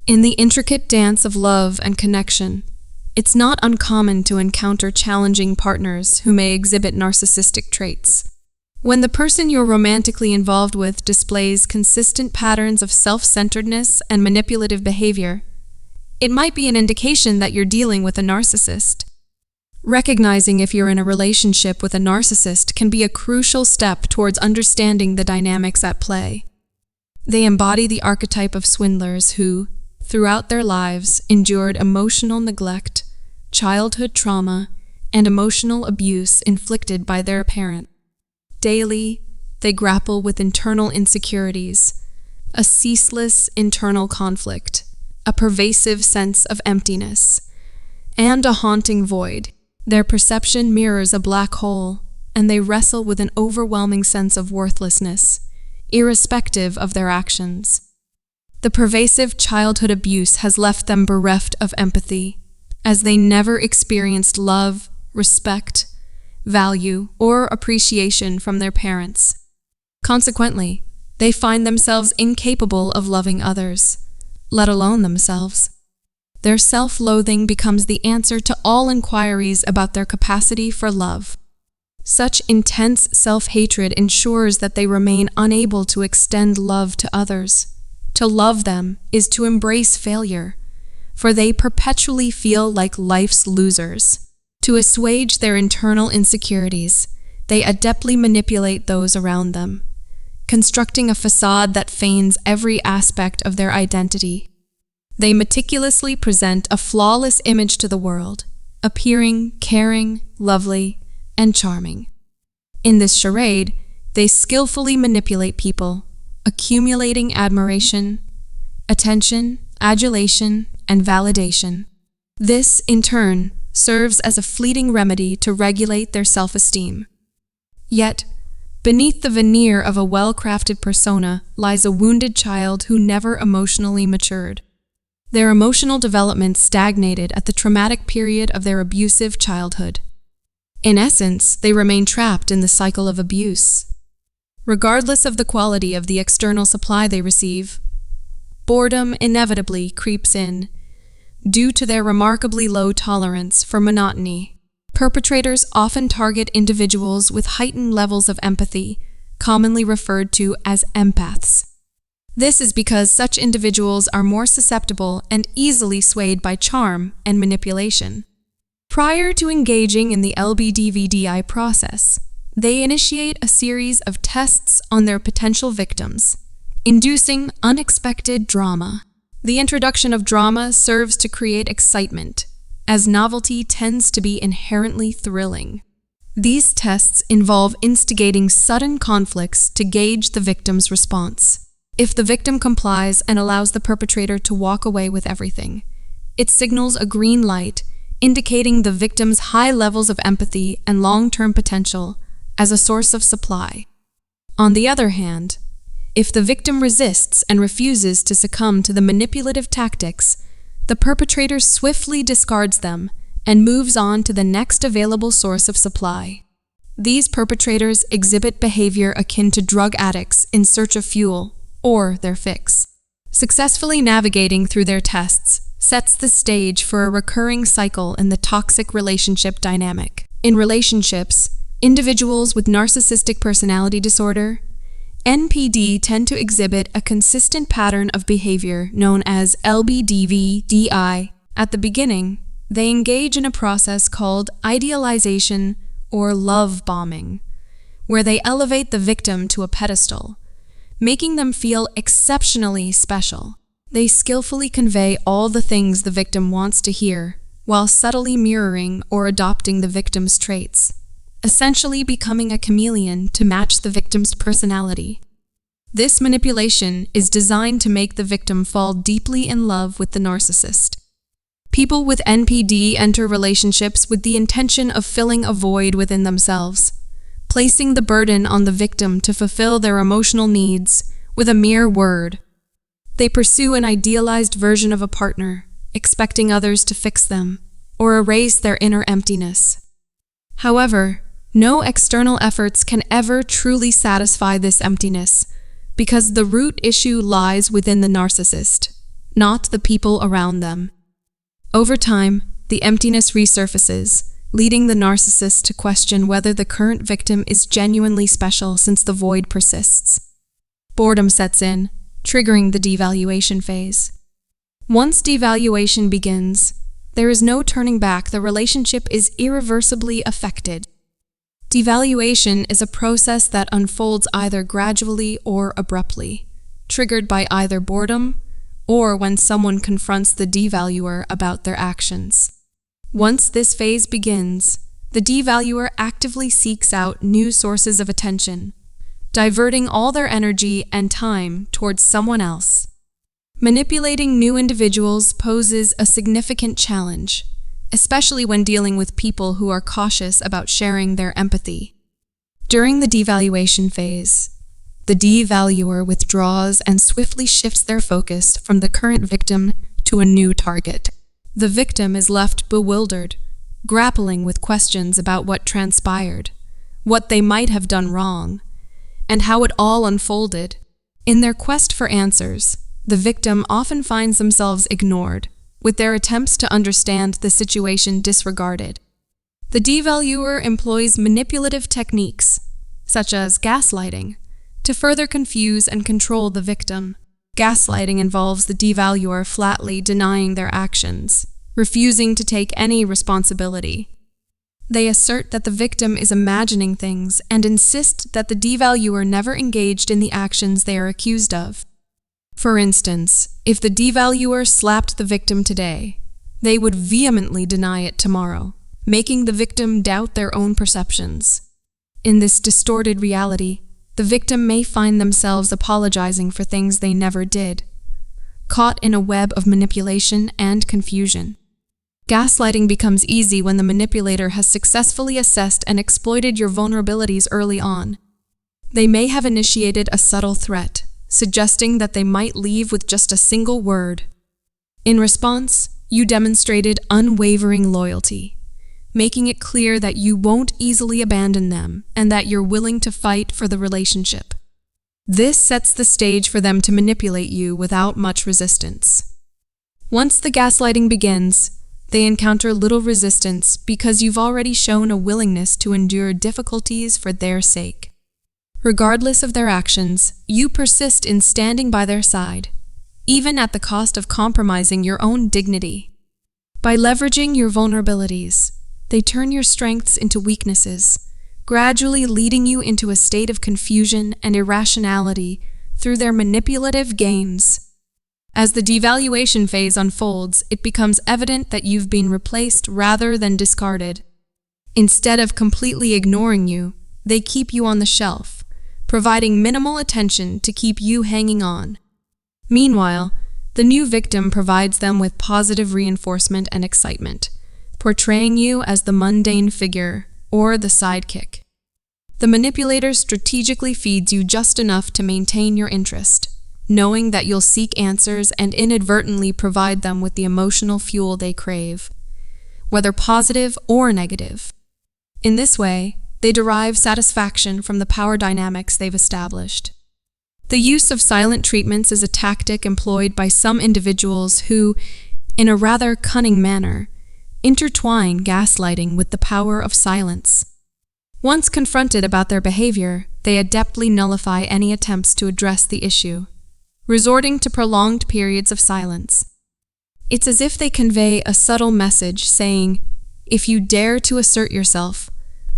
In the intricate dance of love and connection, it's not uncommon to encounter challenging partners who may exhibit narcissistic traits. When the person you're romantically involved with displays consistent patterns of self-centeredness and manipulative behavior, it might be an indication that you're dealing with a narcissist. Recognizing if you're in a relationship with a narcissist can be a crucial step towards understanding the dynamics at play. They embody the archetype of swindlers who, throughout their lives, endured emotional neglect, childhood trauma, and emotional abuse inflicted by their parent. Daily, they grapple with internal insecurities, a ceaseless internal conflict, a pervasive sense of emptiness, and a haunting void. Their perception mirrors a black hole, and they wrestle with an overwhelming sense of worthlessness, irrespective of their actions. The pervasive childhood abuse has left them bereft of empathy, as they never experienced love, respect, value, or appreciation from their parents. Consequently, they find themselves incapable of loving others, let alone themselves. Their self-loathing becomes the answer to all inquiries about their capacity for love. Such intense self-hatred ensures that they remain unable to extend love to others. To love them is to embrace failure, for they perpetually feel like life's losers. To assuage their internal insecurities, they adeptly manipulate those around them, constructing a facade that feigns every aspect of their identity. They meticulously present a flawless image to the world, appearing caring, lovely, and charming. In this charade, they skillfully manipulate people, accumulating admiration, attention, adulation, and validation. This, in turn, serves as a fleeting remedy to regulate their self-esteem. Yet, beneath the veneer of a well-crafted persona lies a wounded child who never emotionally matured. Their emotional development stagnated at the traumatic period of their abusive childhood. In essence, they remain trapped in the cycle of abuse. Regardless of the quality of the external supply they receive, boredom inevitably creeps in, due to their remarkably low tolerance for monotony. Perpetrators often target individuals with heightened levels of empathy, commonly referred to as empaths. This is because such individuals are more susceptible and easily swayed by charm and manipulation. Prior to engaging in the LBDVDI process, they initiate a series of tests on their potential victims, inducing unexpected drama. The introduction of drama serves to create excitement, as novelty tends to be inherently thrilling. These tests involve instigating sudden conflicts to gauge the victim's response. If the victim complies and allows the perpetrator to walk away with everything, it signals a green light, indicating the victim's high levels of empathy and long-term potential as a source of supply. On the other hand, if the victim resists and refuses to succumb to the manipulative tactics, the perpetrator swiftly discards them and moves on to the next available source of supply. These perpetrators exhibit behavior akin to drug addicts in search of fuel or their fix. Successfully navigating through their tests sets the stage for a recurring cycle in the toxic relationship dynamic. In relationships, individuals with narcissistic personality disorder, NPD, tend to exhibit a consistent pattern of behavior known as LBDVDI. At the beginning, they engage in a process called idealization or love bombing, where they elevate the victim to a pedestal, making them feel exceptionally special. They skillfully convey all the things the victim wants to hear, while subtly mirroring or adopting the victim's traits, essentially becoming a chameleon to match the victim's personality. This manipulation is designed to make the victim fall deeply in love with the narcissist. People with NPD enter relationships with the intention of filling a void within themselves, placing the burden on the victim to fulfill their emotional needs with a mere word. They pursue an idealized version of a partner, expecting others to fix them or erase their inner emptiness. However, no external efforts can ever truly satisfy this emptiness, because the root issue lies within the narcissist, not the people around them. Over time, the emptiness resurfaces, leading the narcissist to question whether the current victim is genuinely special since the void persists. Boredom sets in, triggering the devaluation phase. Once devaluation begins, there is no turning back. The relationship is irreversibly affected. Devaluation is a process that unfolds either gradually or abruptly, triggered by either boredom or when someone confronts the devaluer about their actions. Once this phase begins, the devaluer actively seeks out new sources of attention, diverting all their energy and time towards someone else. Manipulating new individuals poses a significant challenge, especially when dealing with people who are cautious about sharing their empathy. During the devaluation phase, the devaluer withdraws and swiftly shifts their focus from the current victim to a new target. The victim is left bewildered, grappling with questions about what transpired, what they might have done wrong, and how it all unfolded. In their quest for answers, the victim often finds themselves ignored, with their attempts to understand the situation disregarded. The devaluer employs manipulative techniques, such as gaslighting, to further confuse and control the victim. Gaslighting involves the devaluer flatly denying their actions, refusing to take any responsibility. They assert that the victim is imagining things and insist that the devaluer never engaged in the actions they are accused of. For instance, if the devaluer slapped the victim today, they would vehemently deny it tomorrow, making the victim doubt their own perceptions. In this distorted reality, the victim may find themselves apologizing for things they never did, caught in a web of manipulation and confusion. Gaslighting becomes easy when the manipulator has successfully assessed and exploited your vulnerabilities early on. They may have initiated a subtle threat, suggesting that they might leave with just a single word. In response, you demonstrated unwavering loyalty, making it clear that you won't easily abandon them and that you're willing to fight for the relationship. This sets the stage for them to manipulate you without much resistance. Once the gaslighting begins, they encounter little resistance because you've already shown a willingness to endure difficulties for their sake. Regardless of their actions, you persist in standing by their side, even at the cost of compromising your own dignity. By leveraging your vulnerabilities, they turn your strengths into weaknesses, gradually leading you into a state of confusion and irrationality through their manipulative games. As the devaluation phase unfolds, it becomes evident that you've been replaced rather than discarded. Instead of completely ignoring you, they keep you on the shelf, providing minimal attention to keep you hanging on. Meanwhile, the new victim provides them with positive reinforcement and excitement, portraying you as the mundane figure or the sidekick. The manipulator strategically feeds you just enough to maintain your interest, knowing that you'll seek answers and inadvertently provide them with the emotional fuel they crave, whether positive or negative. In this way, they derive satisfaction from the power dynamics they've established. The use of silent treatments is a tactic employed by some individuals who, in a rather cunning manner, intertwine gaslighting with the power of silence. Once confronted about their behavior, they adeptly nullify any attempts to address the issue, resorting to prolonged periods of silence. It's as if they convey a subtle message saying, "If you dare to assert yourself,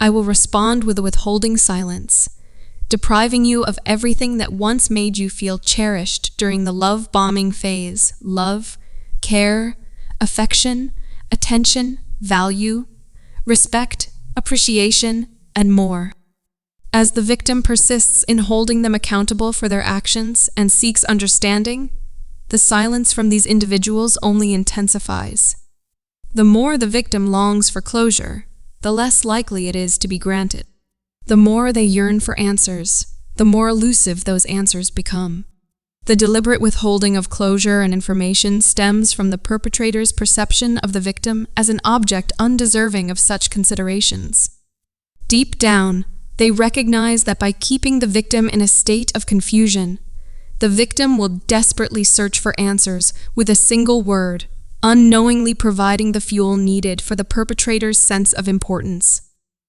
I will respond with a withholding silence, depriving you of everything that once made you feel cherished during the love-bombing phase: love, care, affection, attention, value, respect, appreciation, and more." As the victim persists in holding them accountable for their actions and seeks understanding, the silence from these individuals only intensifies. The more the victim longs for closure, the less likely it is to be granted. The more they yearn for answers, the more elusive those answers become. The deliberate withholding of closure and information stems from the perpetrator's perception of the victim as an object undeserving of such considerations. Deep down, they recognize that by keeping the victim in a state of confusion, The victim will desperately search for answers with a single word, unknowingly providing the fuel needed for the perpetrator's sense of importance.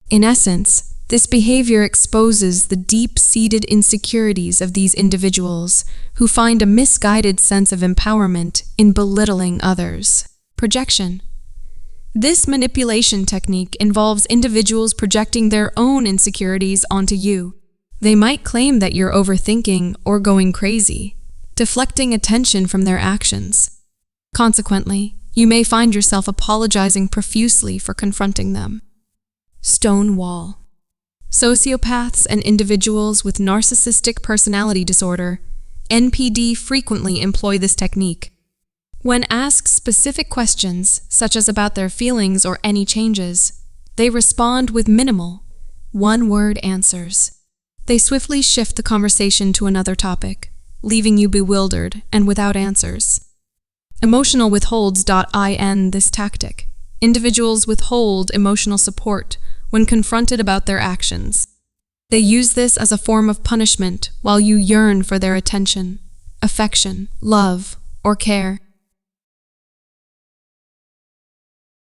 In essence, this behavior exposes the deep-seated insecurities of these individuals who find a misguided sense of empowerment in belittling others. Projection. This manipulation technique involves individuals projecting their own insecurities onto you. They might claim that you're overthinking or going crazy, deflecting attention from their actions. Consequently, you may find yourself apologizing profusely for confronting them. Stone wall. Sociopaths and individuals with narcissistic personality disorder, NPD, frequently employ this technique. When asked specific questions, such as about their feelings or any changes, they respond with minimal, one-word answers. They swiftly shift the conversation to another topic, leaving you bewildered and without answers. Emotional withholds.in this tactic. Individuals withhold emotional support when confronted about their actions. They use this as a form of punishment while you yearn for their attention, affection, love, or care.